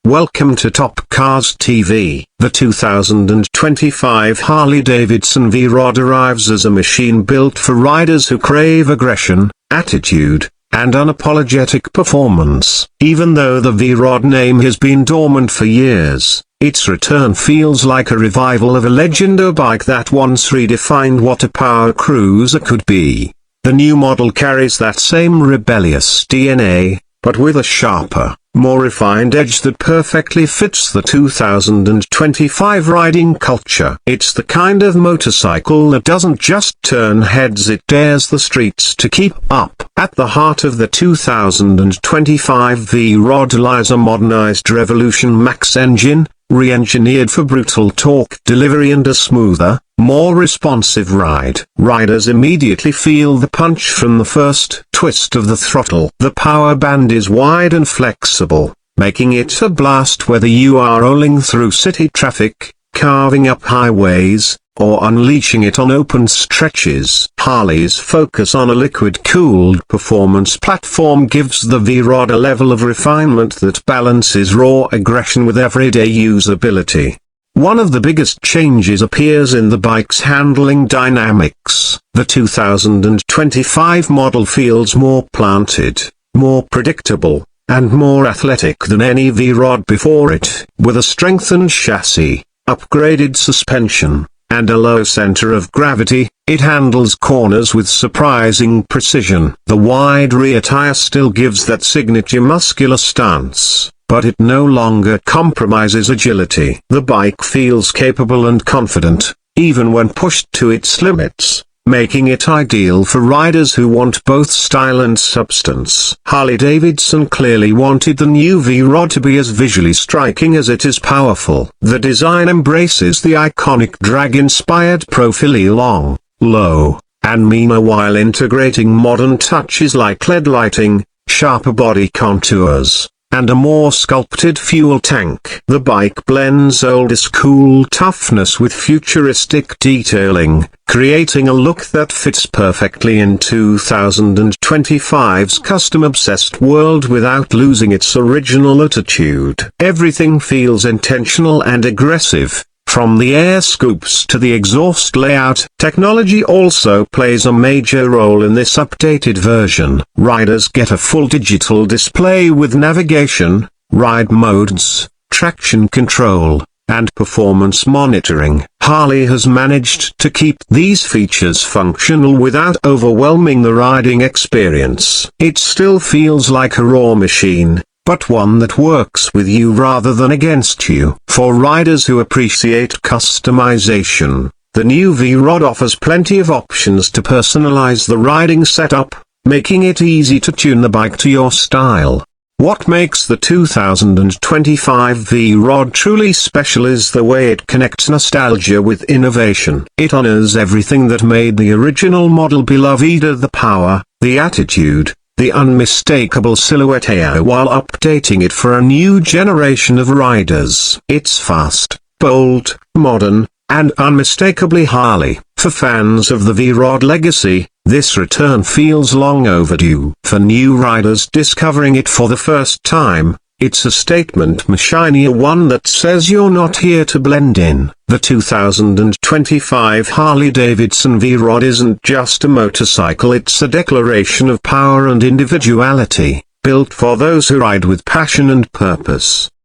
Welcome to Top Cars TV. The 2025 Harley Davidson V-ROD arrives as a machine built for riders who crave aggression, attitude, and unapologetic performance. Even though the V-ROD name has been dormant for years, its return feels like a revival of a legendary bike that once redefined what a power cruiser could be. The new model carries that same rebellious DNA, but with a sharper, more refined edge that perfectly fits the 2025 riding culture. It's the kind of motorcycle that doesn't just turn heads, it dares the streets to keep up. At the heart of the 2025 V-ROD lies a modernized Revolution Max engine, re-engineered for brutal torque delivery and a smoother, more responsive ride. Riders immediately feel the punch from the first twist of the throttle. The power band is wide and flexible, making it a blast whether you are rolling through city traffic, carving up highways, or unleashing it on open stretches. Harley's focus on a liquid-cooled performance platform gives the V-ROD a level of refinement that balances raw aggression with everyday usability. One of the biggest changes appears in the bike's handling dynamics. The 2025 model feels more planted, more predictable, and more athletic than any V-ROD before it. With a strengthened chassis, upgraded suspension, and a low center of gravity, it handles corners with surprising precision. The wide rear tire still gives that signature muscular stance, but it no longer compromises agility. The bike feels capable and confident, even when pushed to its limits, making it ideal for riders who want both style and substance. Harley Davidson clearly wanted the new V-ROD to be as visually striking as it is powerful. The design embraces the iconic drag-inspired profile long, low, and meaner while integrating modern touches like LED lighting, sharper body contours, and a more sculpted fuel tank. The bike blends old-school toughness with futuristic detailing, creating a look that fits perfectly in 2025's custom-obsessed world without losing its original attitude. Everything feels intentional and aggressive, from the air scoops to the exhaust layout. Technology also plays a major role in this updated version. Riders get a full digital display with navigation, ride modes, traction control, and performance monitoring. Harley has managed to keep these features functional without overwhelming the riding experience. It still feels like a raw machine, but one that works with you rather than against you. For riders who appreciate customization, the new V-ROD offers plenty of options to personalize the riding setup, making it easy to tune the bike to your style. What makes the 2025 V-ROD truly special is the way it connects nostalgia with innovation. It honors everything that made the original model beloved: the power, the attitude, the unmistakable silhouette, while updating it for a new generation of riders. It's fast, bold, modern, and unmistakably Harley. For fans of the V-ROD legacy, this return feels long overdue. For new riders discovering it for the first time, it's a statement machine, one that says you're not here to blend in. The 2025 Harley Davidson V-ROD isn't just a motorcycle, it's a declaration of power and individuality, built for those who ride with passion and purpose.